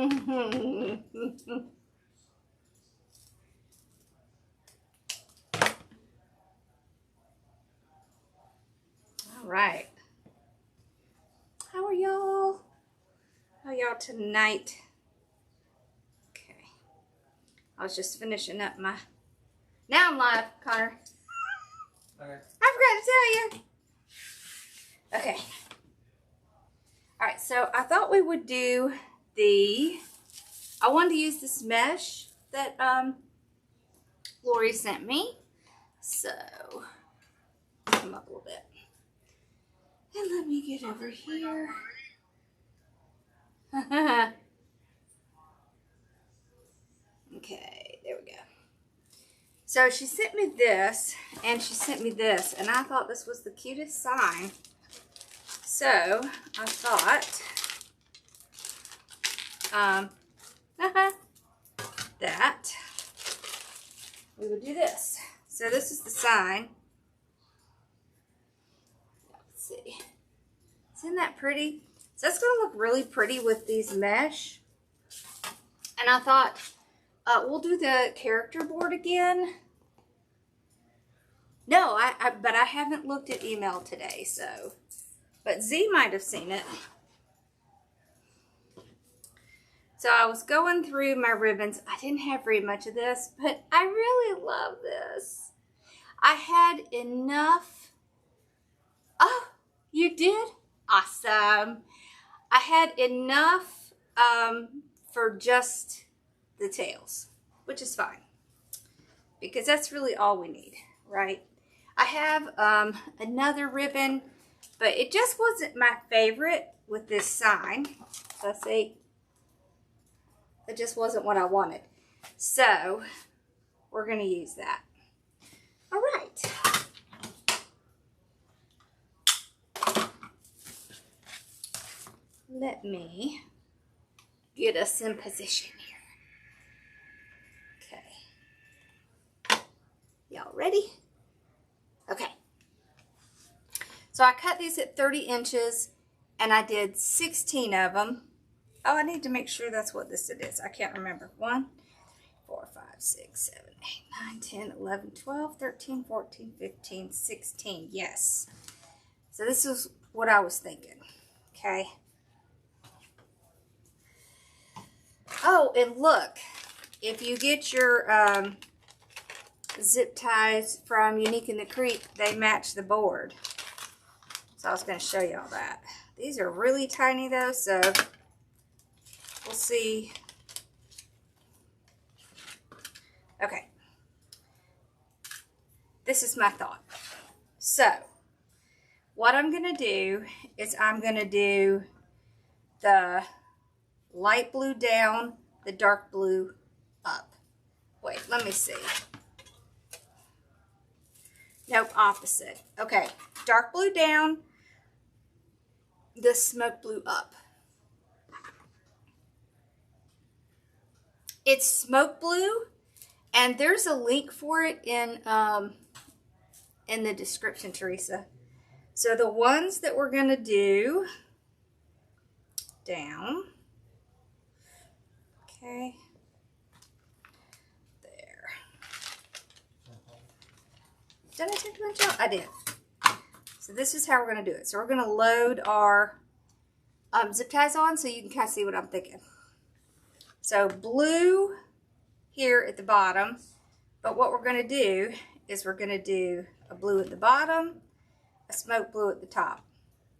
All right. How are y'all? How y'all tonight? Okay. I was just finishing up my... Now I'm live, Connor. Okay. I forgot to tell you. Okay. All right, so I thought we would do I wanted to use this mesh that Lori sent me. So, come up a little bit. And let me get over here. Okay, there we go. So she sent me this, and she sent me this, and I thought this was the cutest sign. So, I thought, that we would do this. So this is the sign. Let's see. Isn't that pretty? So that's going to look really pretty with these mesh. And I thought, we'll do the character board again. No, but I haven't looked at email today, so. But Z might have seen it. So I was going through my ribbons. I didn't have very much of this, but I really love this. I had enough. Oh, you did? Awesome. I had enough for just the tails, which is fine. Because that's really all we need, right? I have another ribbon, but it just wasn't my favorite with this sign. So see, it just wasn't what I wanted. So we're going to use that. All right. Let me get us in position here. Okay. Y'all ready? Okay. So I cut these at 30 inches and I did 16 of them. Oh, I need to make sure that's what this it is. I can't remember. 1, 4, 5, 6, 7, 8, 9, 10, 11, 12, 13, 14, 15, 16. Yes. So this is what I was thinking. Okay. Oh, and look. If you get your zip ties from Unique in the Creek, they match the board. So I was going to show you all that. These are really tiny though, so we'll see. Okay. This is my thought. So what I'm going to do is I'm going to do the light blue down, the dark blue up. Wait, let me see. Nope, opposite. Okay, dark blue down, the smoke blue up. It's smoke blue, and there's a link for it in the description, Teresa. So the ones that we're gonna do down, okay, there. Did I take my job? I did. So this is how we're gonna do it. So we're gonna load our zip ties on so you can kind of see what I'm thinking. So blue here at the bottom, but what we're going to do is we're going to do a blue at the bottom, a smoke blue at the top,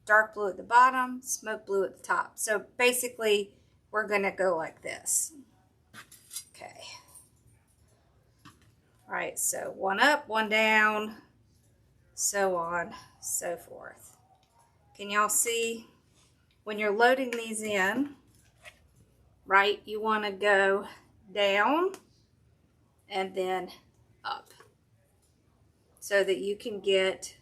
dark blue at the bottom, smoke blue at the top. So basically we're going to go like this. Okay. All right, so one up, one down, so on, so forth. Can y'all see when you're loading these in? Right, you want to go down and then up so that you can get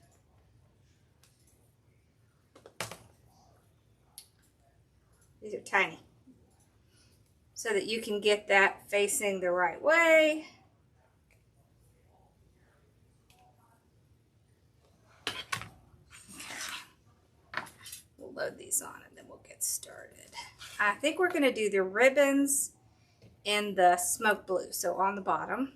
these are tiny so that you can get that facing the right way. Okay. We'll load these on and then we'll get started. I think we're going to do the ribbons in the smoke blue. So on the bottom.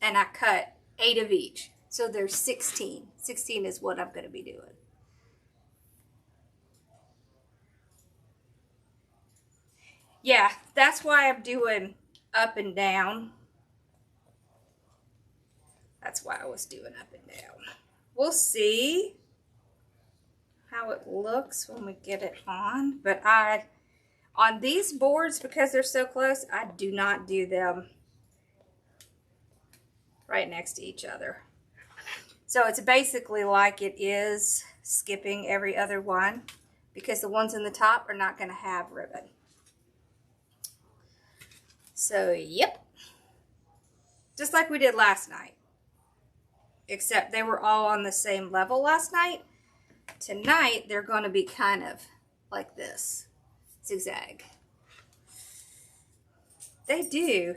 And I cut 8 of each. So there's 16. 16 is what I'm going to be doing. Yeah, that's why I'm doing up and down. That's why I was doing up and down. We'll see how it looks when we get it on. But on these boards, because they're so close, I do not do them right next to each other. So it's basically like it is skipping every other one, because the ones in the top are not going to have ribbon. So, yep. Just like we did last night. Except they were all on the same level last night. Tonight, they're going to be kind of like this. Zigzag. They do.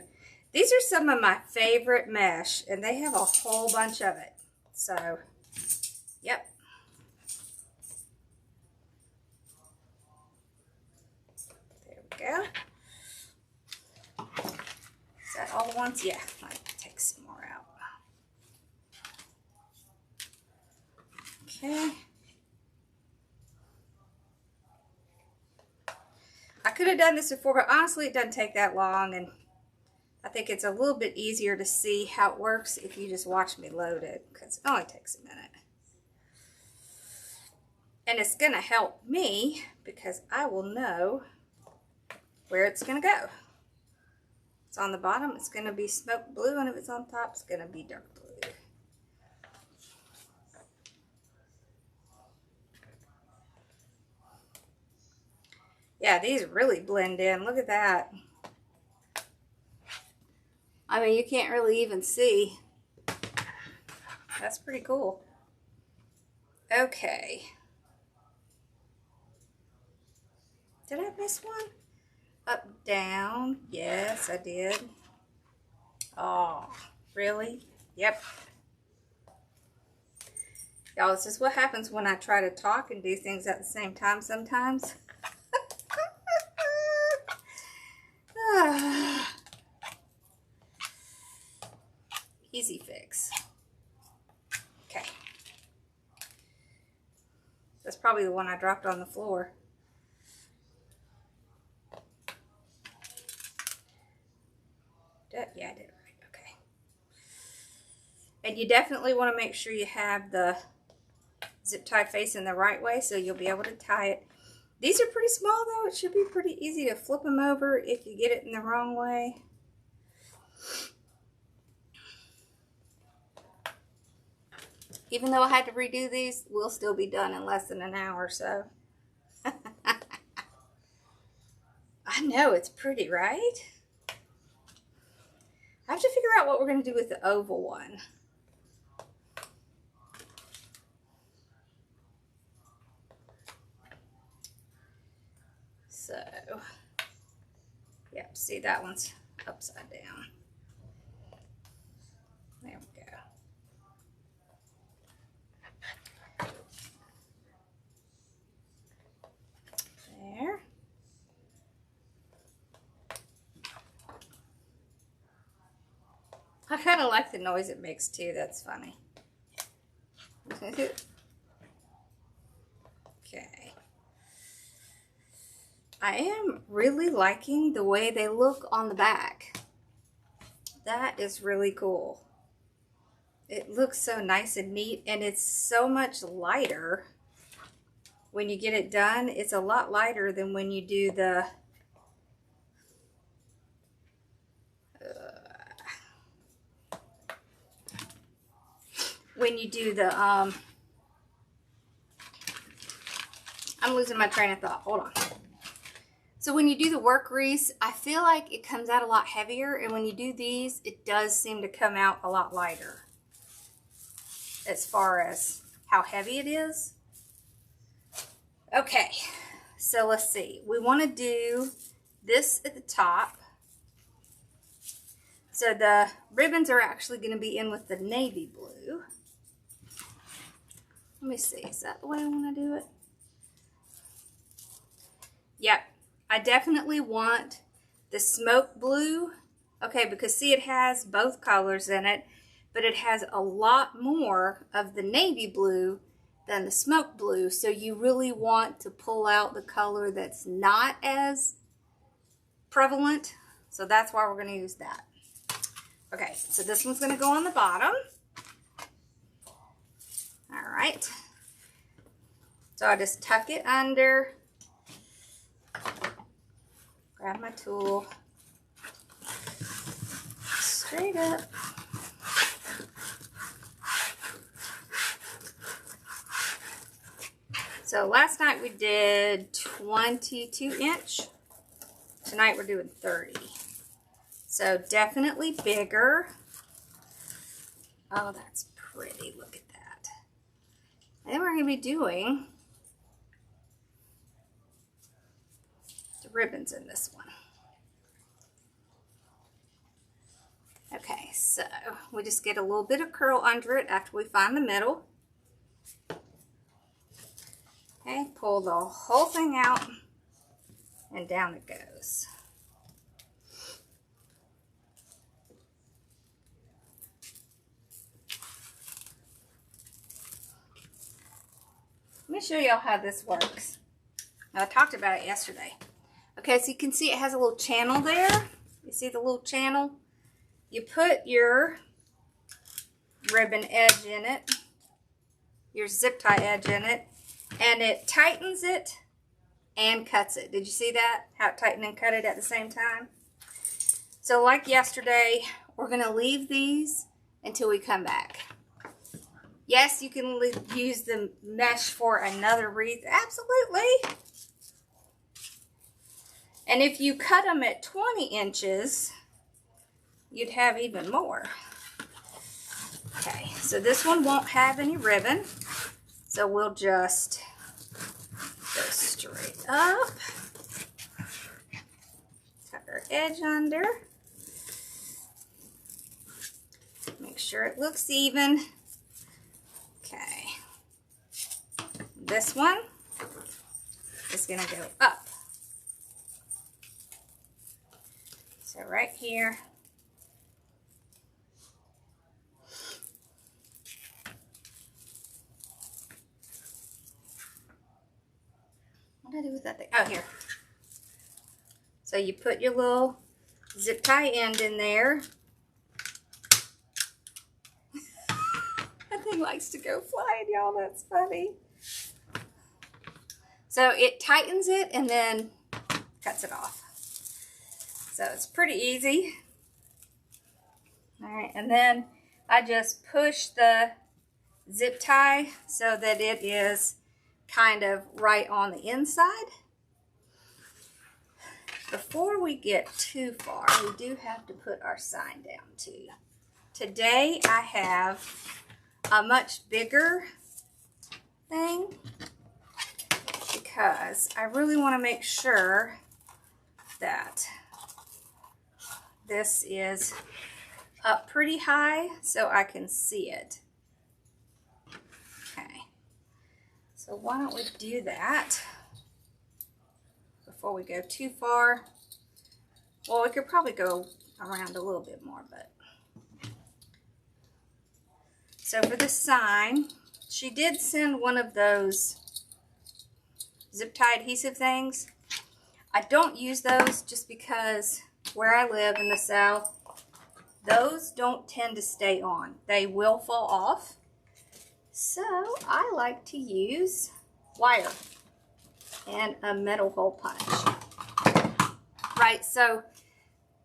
These are some of my favorite mesh, and they have a whole bunch of it. So, yep. There we go. Is that all the ones? Yeah, I might take some more out. Okay. I could have done this before, but honestly, it doesn't take that long, and I think it's a little bit easier to see how it works if you just watch me load it, because it only takes a minute. And it's going to help me because I will know where it's going to go. If it's on the bottom, it's going to be smoke blue, and if it's on top, it's going to be dark blue. Yeah, these really blend in. Look at that. I mean, you can't really even see. That's pretty cool. Okay. Did I miss one? Up, down. Yes, I did. Oh, really? Yep. Y'all, this is what happens when I try to talk and do things at the same time sometimes. Easy fix. Okay. That's probably the one I dropped on the floor. Yeah, I did it right. Okay. And you definitely want to make sure you have the zip tie facing the right way so you'll be able to tie it. These are pretty small though. It should be pretty easy to flip them over if you get it in the wrong way. Even though I had to redo these, we'll still be done in less than an hour or so. I know, it's pretty, right? I have to figure out what we're going to do with the oval one. So, yep, see that one's upside down. There we go. There. I kind of like the noise it makes too. That's funny. Okay. I am really liking the way they look on the back. That is really cool. It looks so nice and neat, and it's so much lighter when you get it done. It's a lot lighter than when you do the I'm losing my train of thought. Hold on. So when you do the work wreaths, I feel like it comes out a lot heavier, and when you do these, it does seem to come out a lot lighter as far as how heavy it is. Okay, so let's see. We want to do this at the top. So the ribbons are actually going to be in with the navy blue. Let me see, is that the way I want to do it? Yep, I definitely want the smoke blue. Okay, because see, it has both colors in it, but it has a lot more of the navy blue than the smoke blue. So you really want to pull out the color that's not as prevalent. So that's why we're going to use that. Okay, so this one's going to go on the bottom. All right. So I just tuck it under, grab my tool, straight up. So last night we did 22 inch. Tonight we're doing 30. So definitely bigger. Oh, that's pretty. Look at that. And then we're going to be doing the ribbons in this one. Okay, so we just get a little bit of curl under it after we find the middle. Okay, pull the whole thing out and down it goes. Let me show y'all how this works. Now, I talked about it yesterday. Okay, so you can see it has a little channel there. You see the little channel? You put your ribbon edge in it, your zip tie edge in it, and it tightens it and cuts it. Did you see that? How it tightened and cut it at the same time? So like yesterday, we're going to leave these until we come back. Yes, you can use the mesh for another wreath. Absolutely. And if you cut them at 20 inches, you'd have even more. Okay, so this one won't have any ribbon. So we'll just go straight up. Tuck our edge under. Make sure it looks even. Okay. This one is going to go up. So right here. What did I do with that thing? Oh, here. So you put your little zip tie end in there. That thing likes to go flying, y'all. That's funny. So it tightens it and then cuts it off. So it's pretty easy. All right, and then I just push the zip tie so that it is kind of right on the inside. Before we get too far, we do have to put our sign down too. Today I have a much bigger thing because I really want to make sure that this is up pretty high so I can see it. Okay, so why don't we do that before we go too far? Well, we could probably go around a little bit more, but so for the sign, she did send one of those zip tie adhesive things. I don't use those just because where I live in the South, those don't tend to stay on. They will fall off. So I like to use wire and a metal hole punch. Right, so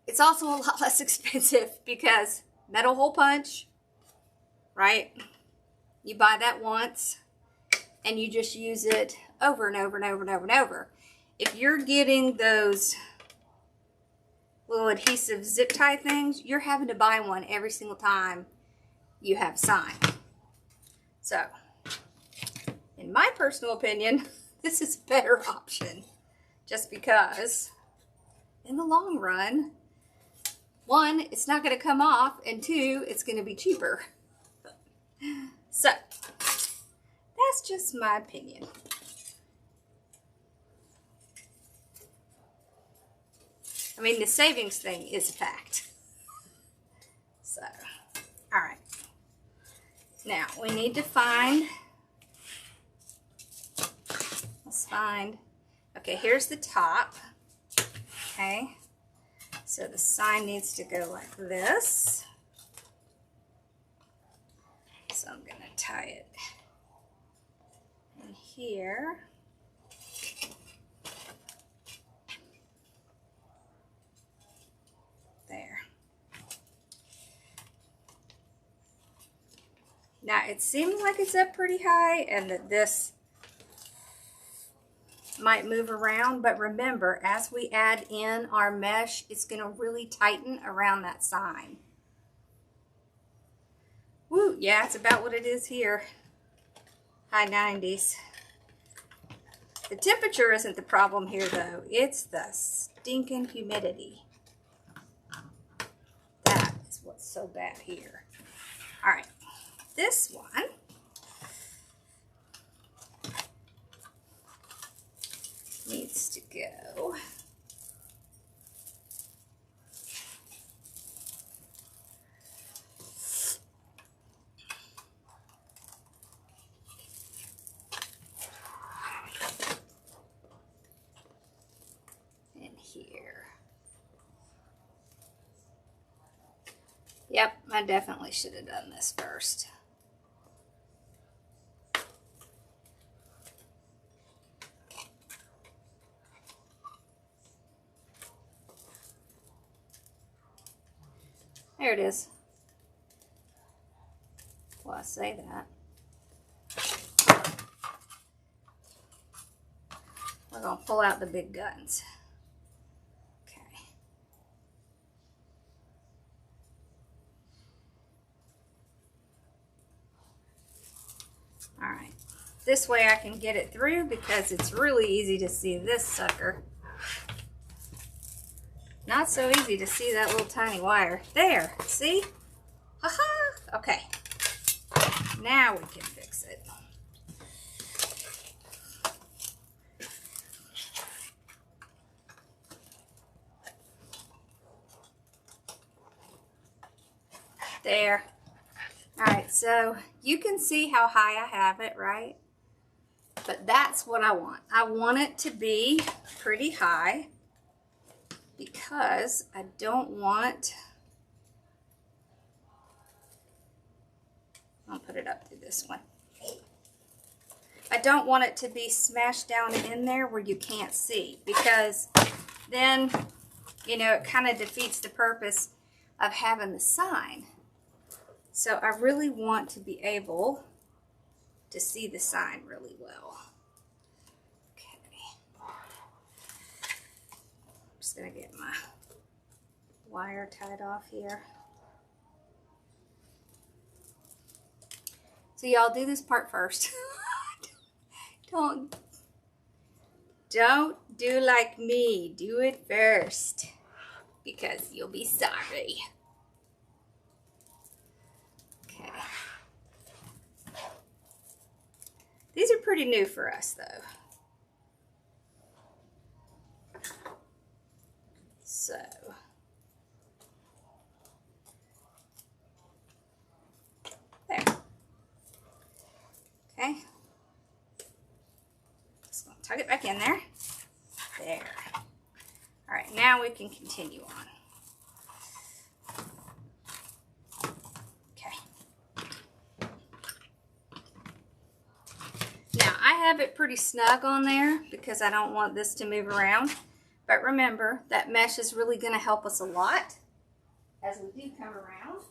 it's also a lot less expensive because metal hole punch, right? You buy that once and you just use it over and over and over and over and over. If you're getting those little adhesive zip tie things, you're having to buy one every single time you have a sign. So, in my personal opinion, this is a better option just because in the long run, one, it's not going to come off, and two, it's going to be cheaper. So, that's that's just my opinion. I mean, the savings thing is a fact. So, all right. Now, we need to find, let's find, okay, here's the top. Okay. So the sign needs to go like this. So I'm going to tie it in here. There. Now it seems like it's up pretty high and that this might move around, but remember, as we add in our mesh, it's going to really tighten around that sign. Woo, yeah, it's about what it is here. High 90s. The temperature isn't the problem here, though. It's the stinking humidity. That is what's so bad here. All right, this one. Needs to go in here. Yep, I definitely should have done this first. There it is. Well, I say that. We're going to pull out the big guns. Okay. All right. This way I can get it through because it's really easy to see this sucker. Not so easy to see that little tiny wire. There, see? Ha-ha! Okay. Now we can fix it. There. Alright, so you can see how high I have it, right? But that's what I want. I want it to be pretty high, because I don't want, I'll put it up through this one. I don't want it to be smashed down in there where you can't see, because then, you know, it kind of defeats the purpose of having the sign. So I really want to be able to see the sign really well. Just gonna get my wire tied off here. So y'all do this part first. Don't do like me. Do it first, because you'll be sorry. Okay. These are pretty new for us, though. So, there. Okay. Just gonna tuck it back in there. There. All right, now we can continue on. Okay. Now, I have it pretty snug on there because I don't want this to move around. But remember, that mesh is really going to help us a lot as we do come around.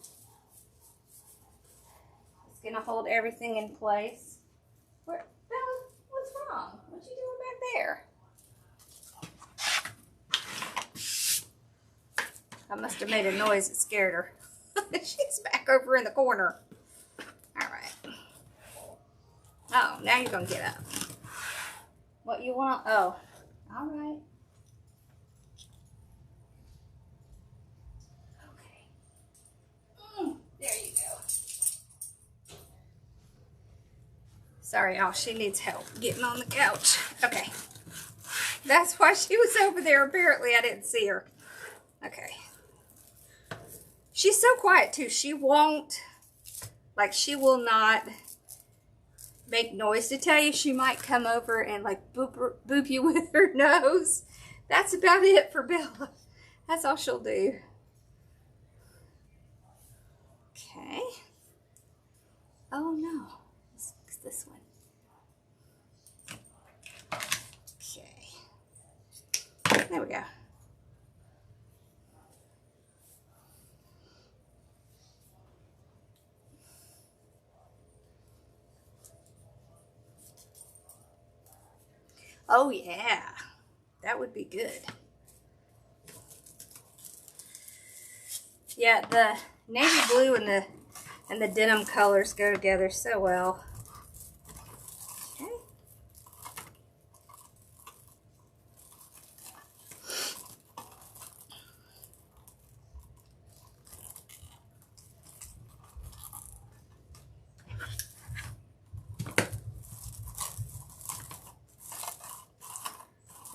It's going to hold everything in place. Bella, what's wrong? What you doing back there? I must have made a noise that scared her. She's back over in the corner. All right. Oh, now you're going to get up. What you want? Oh, all right. Sorry, y'all, she needs help getting on the couch. Okay. That's why she was over there. Apparently, I didn't see her. Okay. She's so quiet, too. She won't, like, she will not make noise to tell you. She might come over and, like, boop you with her nose. That's about it for Bella. That's all she'll do. Okay. Oh, no. It's this one. Okay. There we go. Oh, yeah. That would be good. Yeah, the navy blue and the denim colors go together so well. Okay.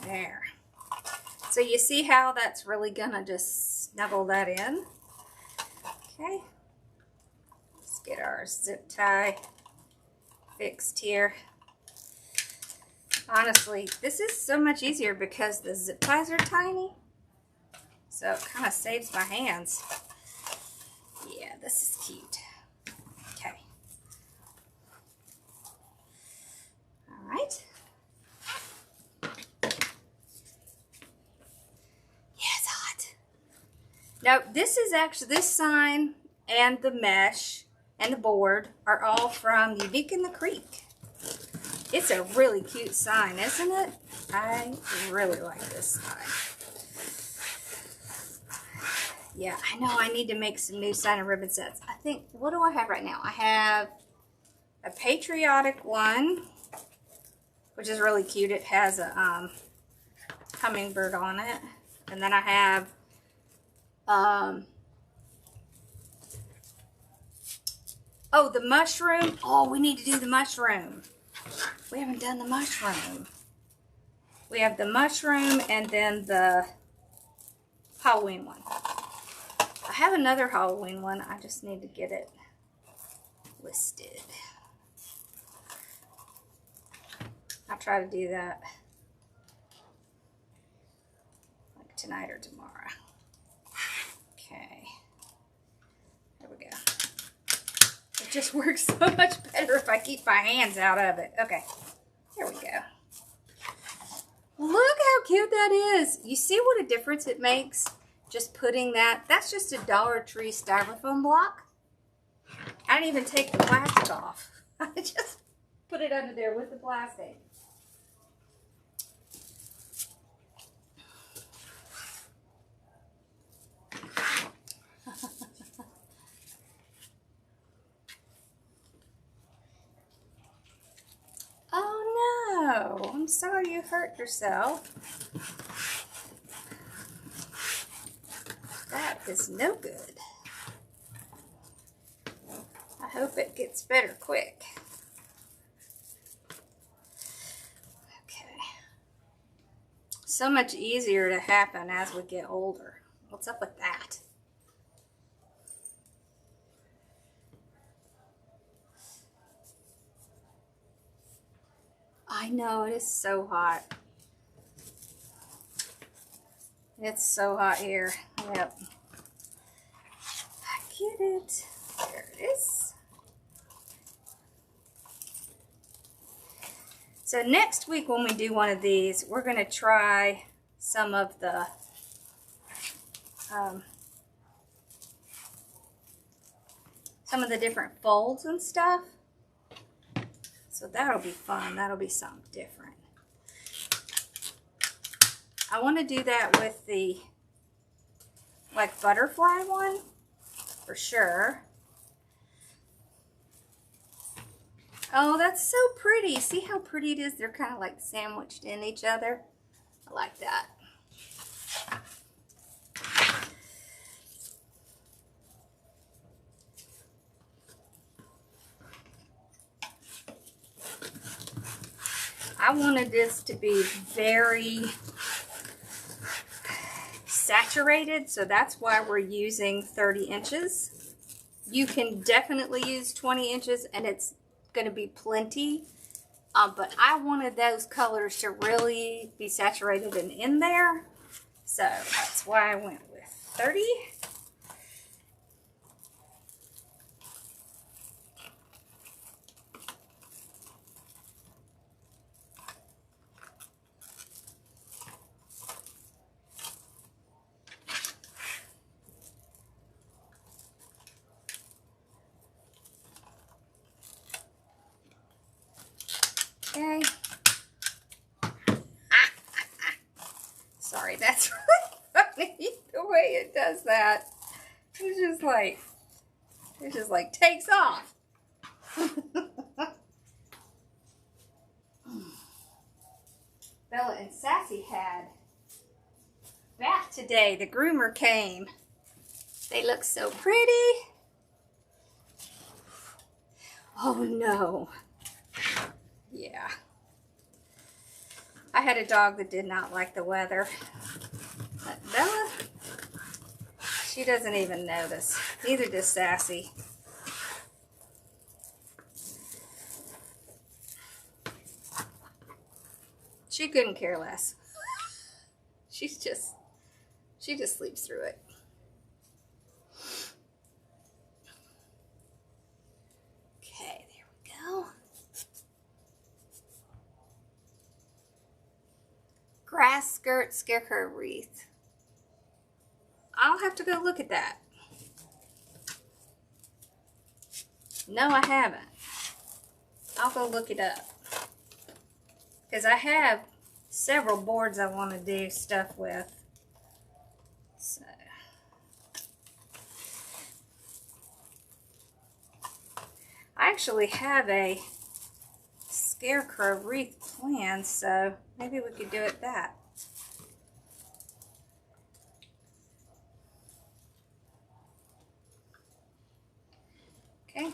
There. So you see how that's really gonna just snuggle that in? Okay. Let's get our zip tie fixed here. Honestly, this is so much easier because the zip ties are tiny. So it kind of saves my hands. Yeah, this is cute. Okay. All right. Now, this is actually, this sign and the mesh and the board are all from Unique in the Creek. It's a really cute sign, isn't it? I really like this sign. Yeah, I know I need to make some new sign and ribbon sets. I think, what do I have right now? I have a patriotic one, which is really cute. It has a hummingbird on it. And then I have oh, the mushroom. Oh, we need to do the mushroom. We haven't done the mushroom. We have the mushroom and then the Halloween one. I have another Halloween one. I just need to get it listed. I'll try to do that like tonight or tomorrow. Okay, there we go. It just works so much better if I keep my hands out of it. Okay, there we go. Look how cute that is. You see what a difference it makes just putting that? That's just a Dollar Tree styrofoam block. I didn't even take the plastic off. I just put it under there with the plastic. Oh no, I'm sorry you hurt yourself. That is no good. I hope it gets better quick. Okay. So much easier to happen as we get older. What's up with that? I know, it is so hot. It's so hot here. Yep. I get it. There it is. So next week when we do one of these, we're going to try some of the different folds and stuff. So that'll be fun. That'll be something different. I want to do that with the like butterfly one for sure. Oh, that's so pretty. See how pretty it is? They're kind of like sandwiched in each other. I like that. wanted this to be very saturated, so that's why we're using 30 inches. You can definitely use 20 inches and it's going to be plenty, but I wanted those colors to really be saturated and in there, so that's why I went with 30. Okay. Sorry, that's really funny the way it does that. It just like takes off. Bella and Sassy had bath today. The groomer came. They look so pretty. Oh no. Yeah. I had a dog that did not like the weather. But Bella, she doesn't even notice. Neither does Sassy. She couldn't care less. She just sleeps through it. Okay, there we go. Grass skirt scarecrow wreath. I'll have to go look at that. No, I haven't. I'll go look it up. Because I have several boards I want to do stuff with. So. I actually have a scarecrow wreath planned, so maybe we could do it that. Okay.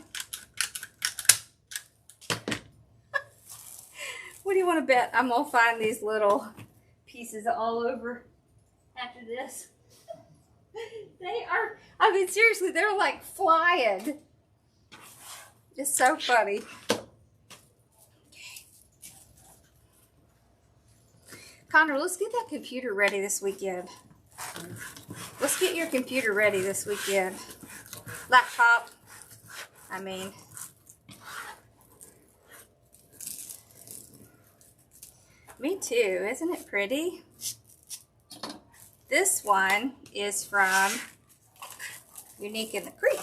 What do you want to bet? I'm going to find these little pieces all over after this. They are, I mean, seriously, they're like flying. It's so funny. Okay. Connor, let's get that computer ready this weekend. Let's get your computer ready this weekend. Laptop, I mean. Me too. Isn't it pretty? This one is from Unique in the Creek.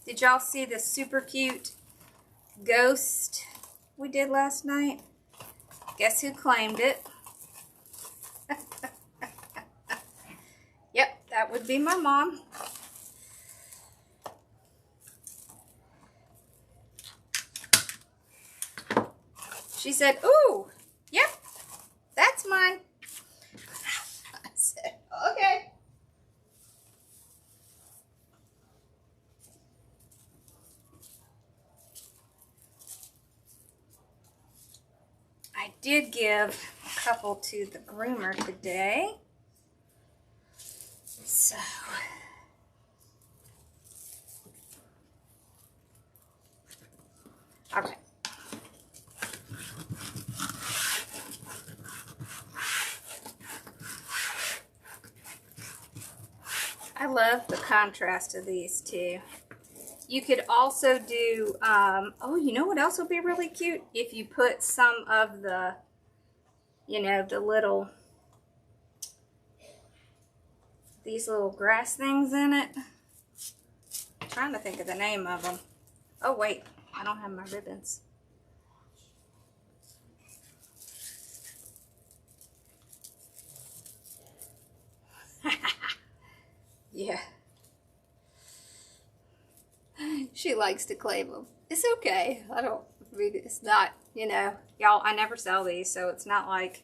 Did y'all see the super cute ghost we did last night? Guess who claimed it? Yep, that would be my mom. She said, ooh, yep, that's mine. I said, okay. I did give a couple to the groomer today. So, all right. I love the contrast of these two. You could also do, oh, you know what else would be really cute? If you put some of the, you know, the little, these little grass things in it. I'm trying to think of the name of them. Oh, wait, I don't have my ribbons. Yeah. She likes to claim them. It's okay. I mean, it's not, you know, y'all, I never sell these, so it's not like,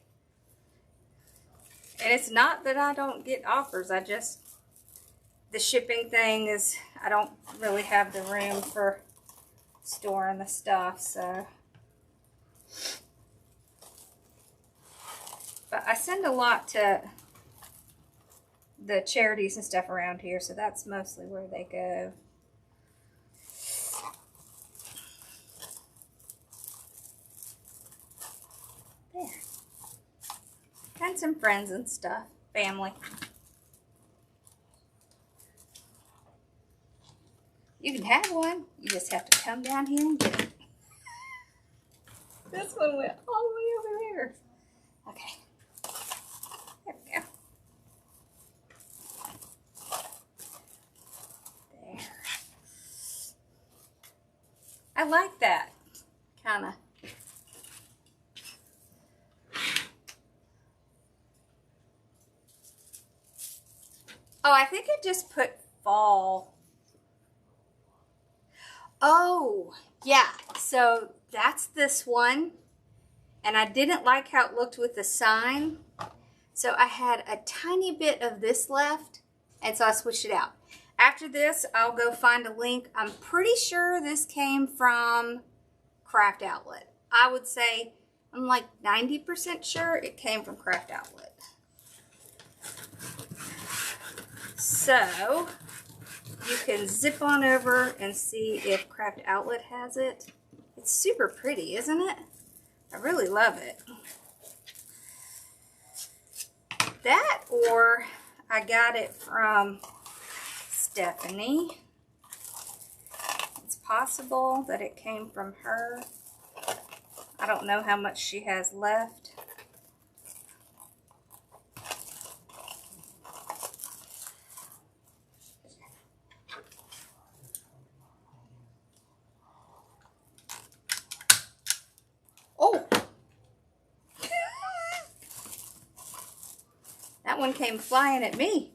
and it's not that I don't get offers. I just, the shipping thing is, I don't really have the room for storing the stuff, so. But I send a lot to the charities and stuff around here, so that's mostly where they go. There. And some friends and stuff, family. You can have one, you just have to come down here and get it. This one went all the way over there. Okay. There we go. There. I like that. Kind of. Oh, I think I just put fall. Oh, yeah. So that's this one. And I didn't like how it looked with the sign. So I had a tiny bit of this left. And so I switched it out. After this, I'll go find a link. I'm pretty sure this came from Craft Outlet. I would say I'm like 90% sure it came from Craft Outlet. So you can zip on over and see if Craft Outlet has it. It's super pretty, isn't it? I really love it. That, or I got it from Stephanie. It's possible that it came from her. I don't know how much she has left. Oh! That one came flying at me.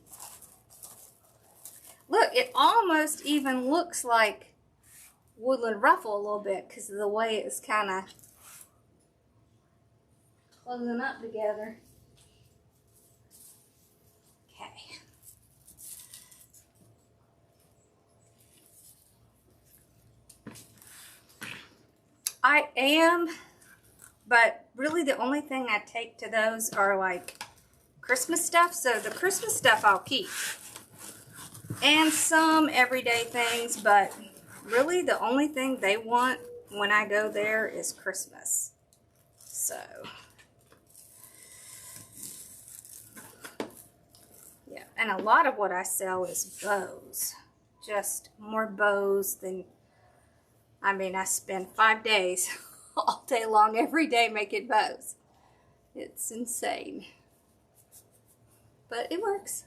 Look, it almost even looks like Woodland Ruffle a little bit because of the way it's kind of closing up together. Okay. I am, but really the only thing I take to those are like Christmas stuff. So the Christmas stuff I'll keep. And some everyday things, but really the only thing they want when I go there is Christmas. So, yeah, and a lot of what I sell is bows. Just more bows than, I mean, I spend 5 days all day long, every day making bows. It's insane. But it works.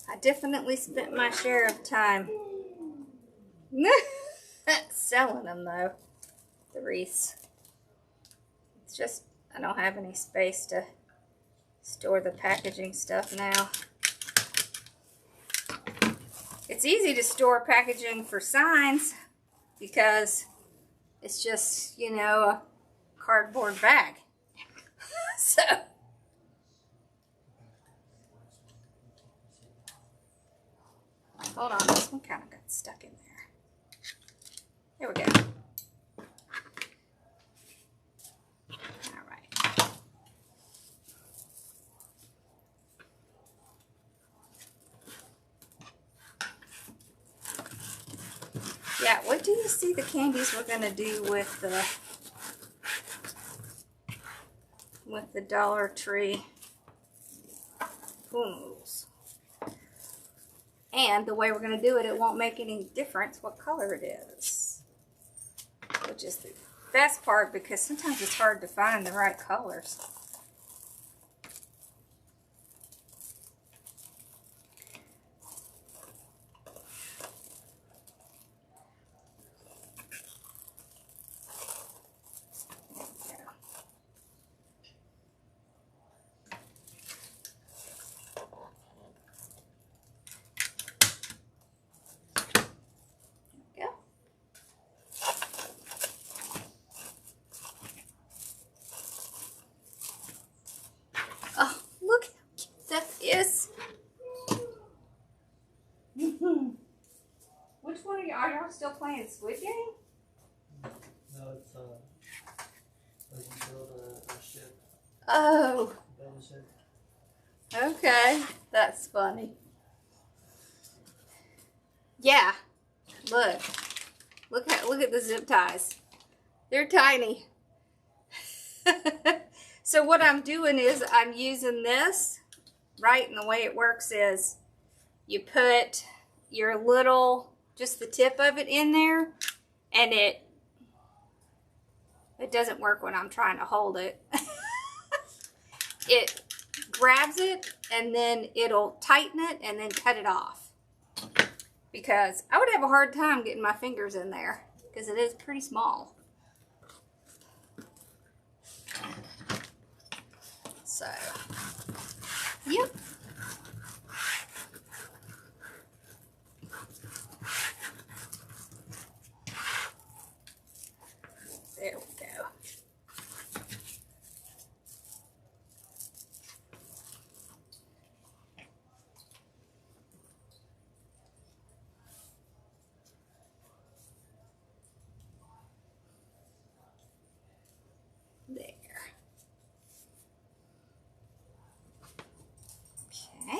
I definitely spent my share of time selling them though, the wreaths. It's just, I don't have any space to store the packaging stuff now. It's easy to store packaging for signs because it's just, you know, a cardboard bag. So hold on, this one kind of got stuck in there. There we go. All right. Yeah, what do you see the candies we're gonna do with the Dollar Tree noodles? And the way we're going to do it, it won't make any difference what color it is. Which is the best part because sometimes it's hard to find the right colors. still playing Squid Game? No, it's like you build a ship. Oh. Build a ship. Okay, that's funny. Yeah, look at the zip ties. They're tiny. So what I'm doing is I'm using this, right? And the way it works is you put your little, just the tip of it in there, and it doesn't work when I'm trying to hold it. It grabs it and then it'll tighten it and then cut it off. Because I would have a hard time getting my fingers in there because it is pretty small. So, yep. There we go. There. Okay.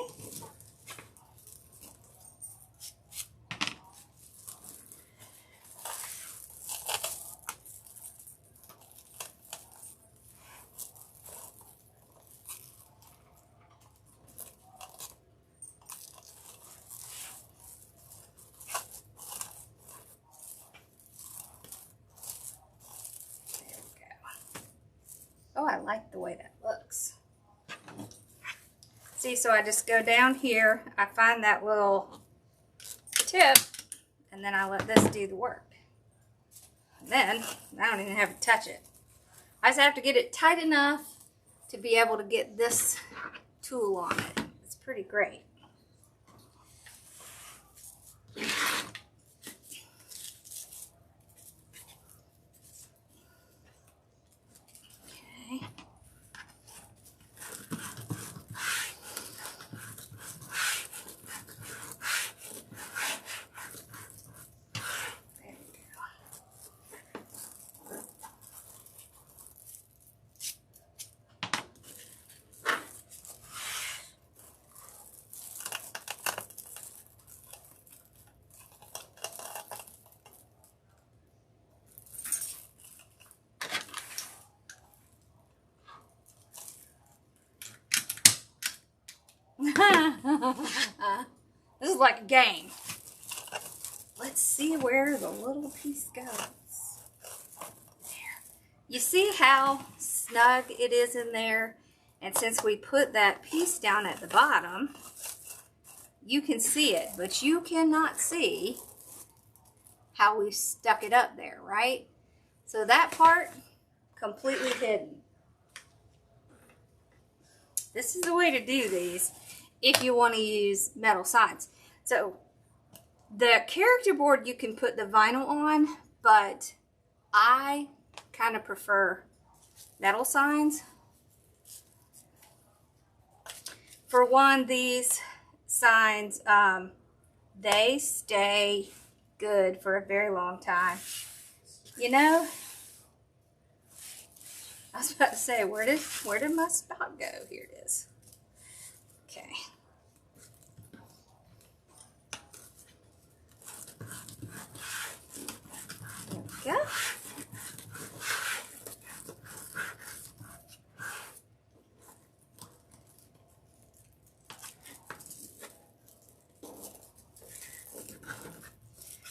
Oh, I like the way that looks. See, so I just go down here, I find that little tip, and then I let this do the work. And then, I don't even have to touch it. I just have to get it tight enough to be able to get this tool on it. It's pretty great. This is like a game. Let's see where the little piece goes. There. You see how snug it is in there? And since we put that piece down at the bottom, you can see it, but you cannot see how we stuck it up there, right? So that part, completely hidden. This is the way to do these if you want to use metal signs. So the character board you can put the vinyl on, but I kind of prefer metal signs. For one, these signs, they stay good for a very long time. You know, I was about to say, where did my spot go? Here it is. Okay. There we go.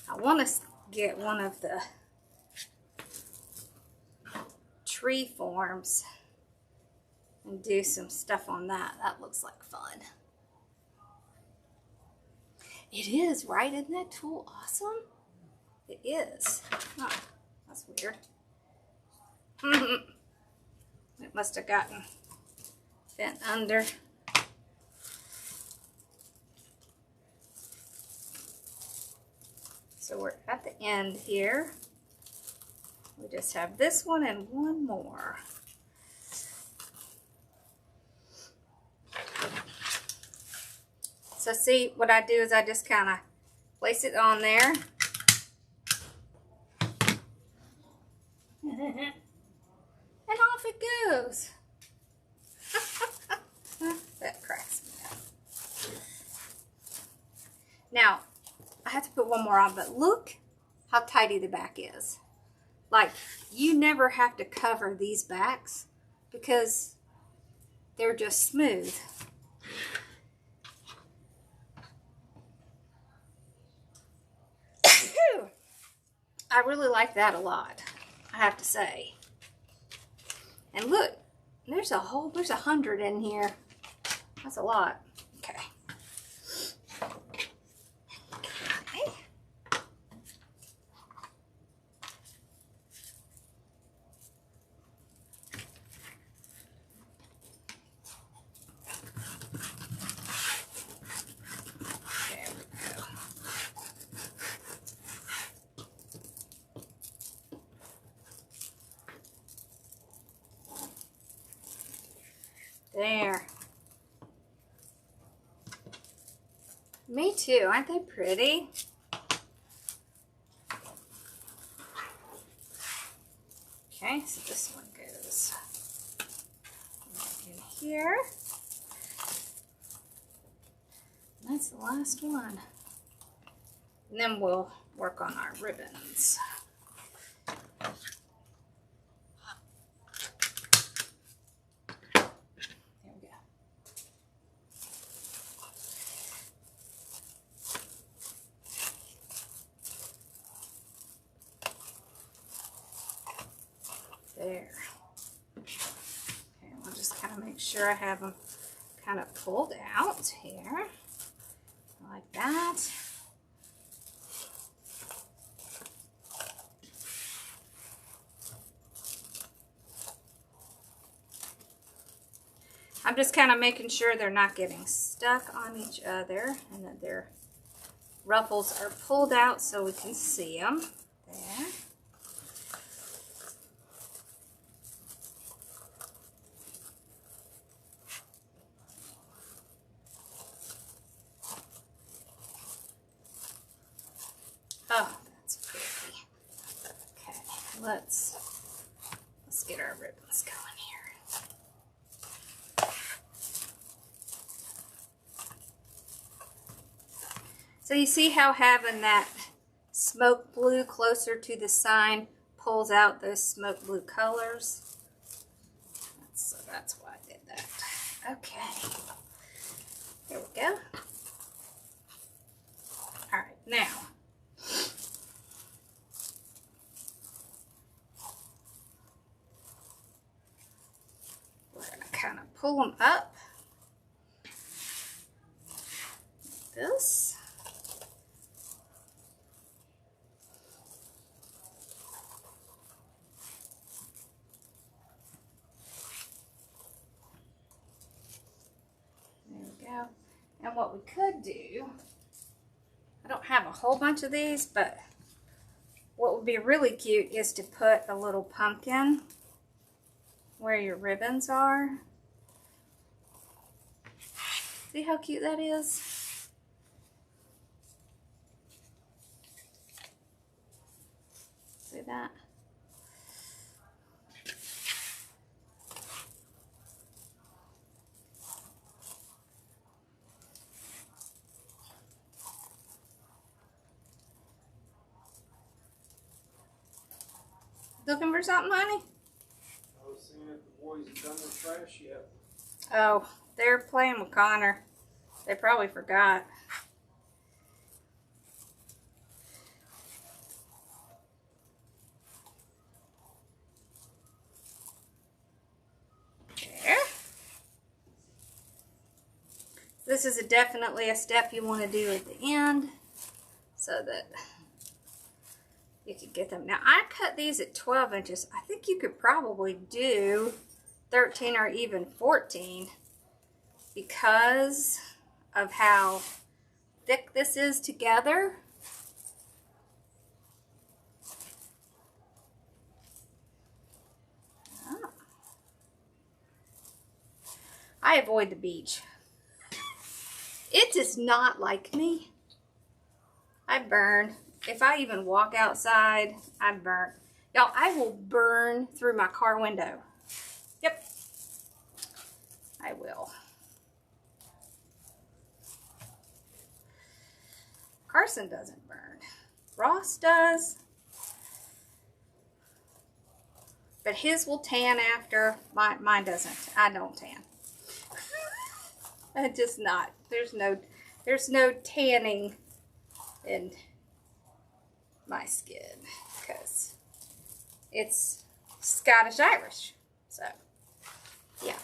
I want to get one of the tree forms and do some stuff on that. That looks like fun. It is, right? Isn't that tool awesome? It is. Oh, that's weird. It must have gotten bent under. So we're at the end here. We just have this one and one more. So see, what I do is I just kind of place it on there And off it goes. That cracks me up. Now, I have to put one more on, but look how tidy the back is. Like, you never have to cover these backs because they're just smooth. I really like that a lot, I have to say. And look, there's 100 in here. That's a lot. Okay. There. Me too. Aren't they pretty? Okay, so this one goes in here. That's the last one. And then we'll work on our ribbons. There. Okay, we'll just kind of make sure I have them kind of pulled out here, like that. I'm just kind of making sure they're not getting stuck on each other and that their ruffles are pulled out so we can see them. There. Oh, that's pretty. Okay, let's get our ribbons going here. So you see how having that smoke blue closer to the sign pulls out those smoke blue colors? So that's why I did that. Okay, here we go. All right, now. Kind of pull them up like this. There we go. And what we could do, I don't have a whole bunch of these, but what would be really cute is to put a little pumpkin where your ribbons are. See how cute that is? See that? Looking for something, honey? I was seeing if the boys have done their trash yet. Oh, they're playing with Connor. They probably forgot. There. This is definitely a step you want to do at the end so that you can get them. Now, I cut these at 12 inches. I think you could probably do 13 or even 14 because of how thick this is together. Oh. I avoid the beach. It does not like me. I burn. If I even walk outside, I burn. Y'all, I will burn through my car window. Yep, I will. Carson doesn't burn. Ross does. But his will tan after. Mine doesn't. I don't tan. I just not. There's no tanning in my skin because it's Scottish Irish. So, yeah.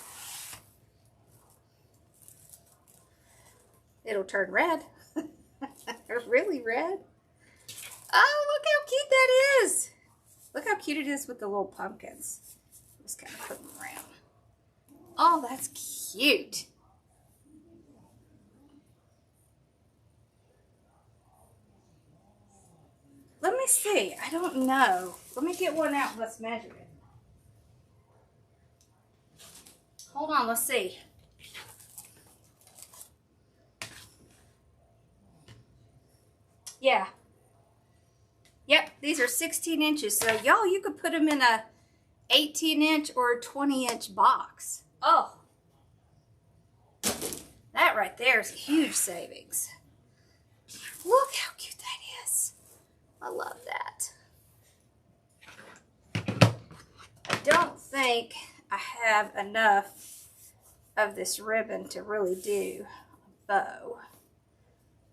It'll turn red. Really red. Oh, look how cute that is. Look how cute it is with the little pumpkins. Just kind of put them around. Oh, that's cute. Let me see. I don't know. Let me get one out and let's measure it. Hold on, let's see. Yeah. Yep, these are 16 inches. So, y'all, you could put them in a 18-inch or a 20-inch box. Oh. That right there is a huge savings. Look how cute that is. I love that. I don't think I have enough of this ribbon to really do a bow.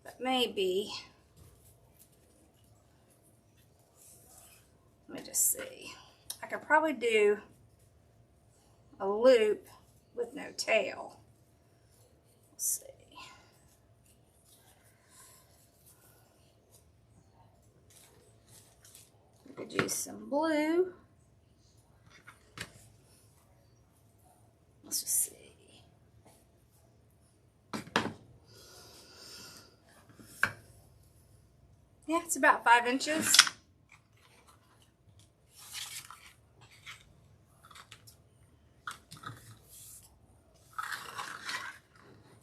But maybe... Let me just see. I could probably do a loop with no tail. Let's see. We could use some blue. Let's just see. Yeah, it's about 5 inches.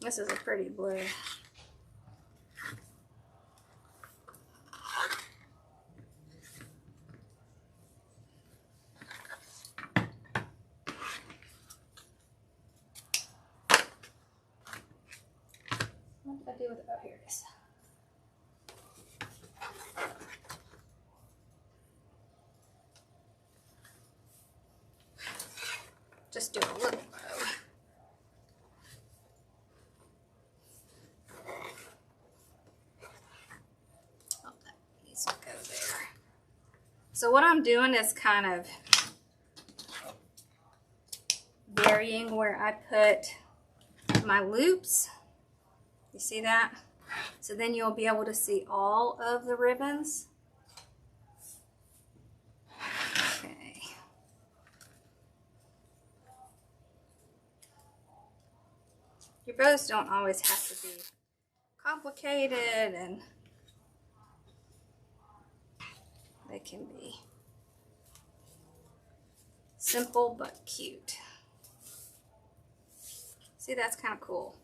This is a pretty blue. What did I do with it? Oh, here it is. Just do a little bow. Oh, that needs to go there. So what I'm doing is kind of varying where I put my loops. You see that? So then you'll be able to see all of the ribbons. Okay. Your bows don't always have to be complicated, and they can be simple but cute. See, that's kind of cool.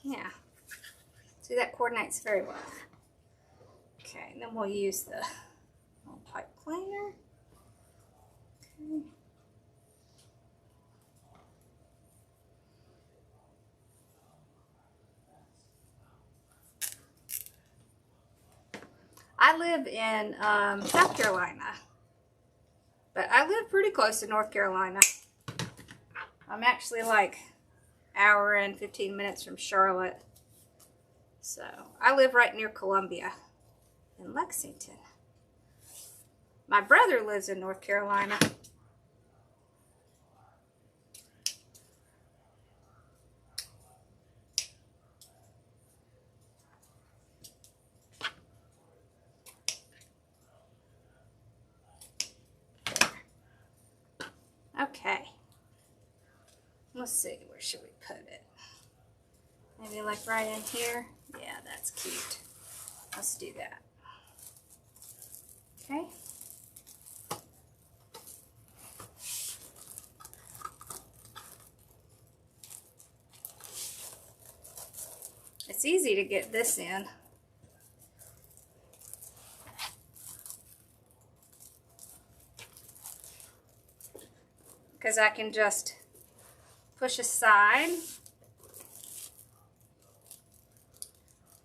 Yeah. See, that coordinates very well. Okay, and then we'll use the little pipe cleaner. Okay. I live in South Carolina, but I live pretty close to North Carolina. I'm actually like an hour and 15 minutes from Charlotte. So I live right near Columbia in Lexington. My brother lives in North Carolina. Okay. Let's see, where should we put it? Maybe like right in here? Yeah, that's cute. Let's do that. Okay. it's easy to get this in. Because I can just push aside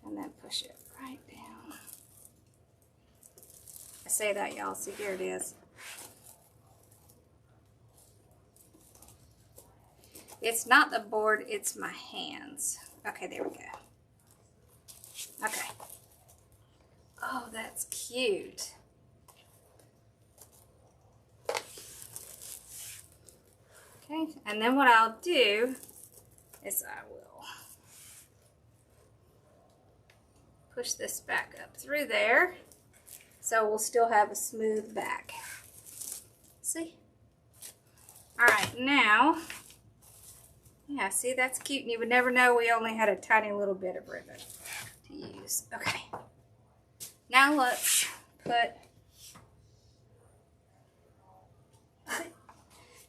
and then push it right down. I say that, y'all. See, here it is. It's not the board, it's my hands. Okay, there we go. Okay. Oh, that's cute. Okay, and then what I'll do is I will push this back up through there so we'll still have a smooth back. See? All right, now, yeah, see, that's cute. And you would never know we only had a tiny little bit of ribbon to use. Okay, now let's put,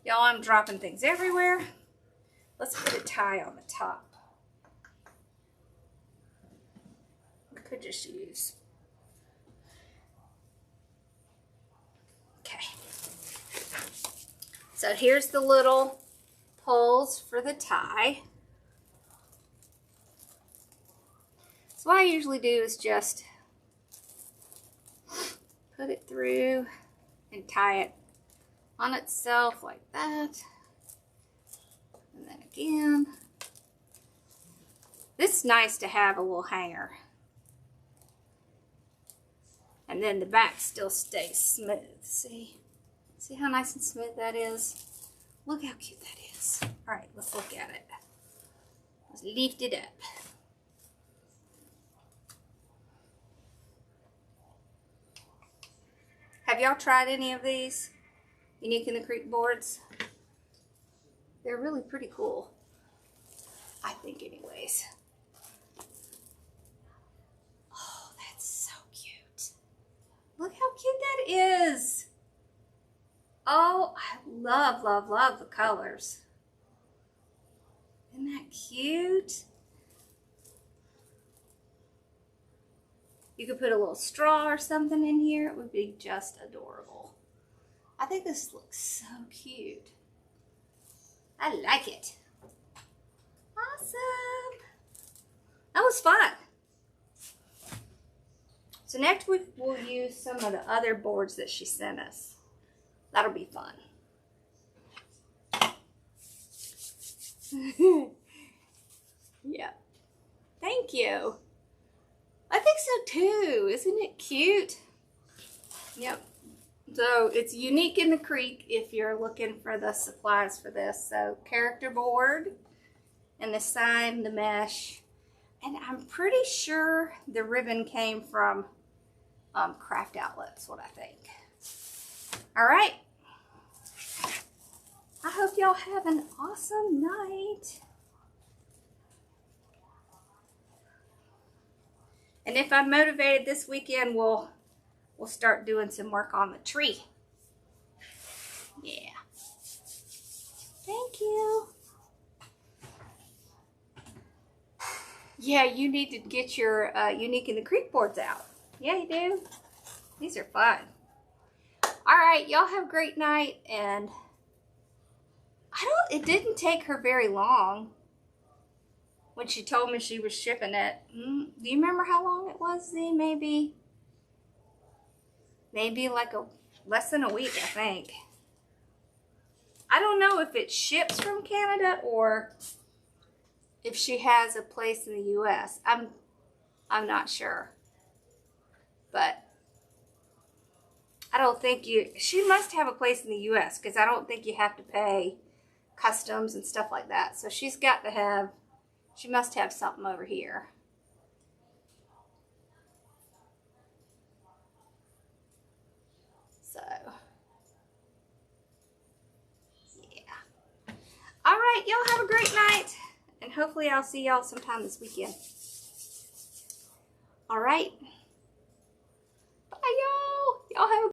y'all, I'm dropping things everywhere. Let's put a tie on the top. We could just use. Okay. So here's the little pulls for the tie. So what I usually do is just put it through and tie it on itself like that. And then again. This is nice to have a little hanger. And then the back still stays smooth. See? See how nice and smooth that is? Look how cute that is. All right, let's look at it. Let's lift it up. Have y'all tried any of these Unique in the Creek boards? They're really pretty cool. I think anyways. Oh, that's so cute. Look how cute that is. Oh, I love, love, love the colors. Isn't that cute? You could put a little straw or something in here. It would be just adorable. I think this looks so cute. I like it. Awesome. That was fun. So next week we'll use some of the other boards that she sent us. That'll be fun. Yeah. Thank you. I think so too. Isn't it cute? Yep. So it's Unique in the Creek if you're looking for the supplies for this. So character board and the sign, the mesh. And I'm pretty sure the ribbon came from Craft Outlet's what I think. All right. I hope y'all have an awesome night. And if I'm motivated this weekend, we'll start doing some work on the tree. Yeah. Thank you. Yeah, you need to get your Unique in the Creek boards out. Yeah, you do. These are fun. All right, y'all have a great night. And it didn't take her very long when she told me she was shipping it. Do you remember how long it was, Z? Maybe like less than a week, I think. I don't know if it ships from Canada or if she has a place in the US. I'm not sure. But I don't think she must have a place in the US because I don't think you have to pay customs and stuff like that. So she must have something over here. So, yeah. All right, y'all have a great night. And hopefully I'll see y'all sometime this weekend. All right. Bye, y'all. Y'all have a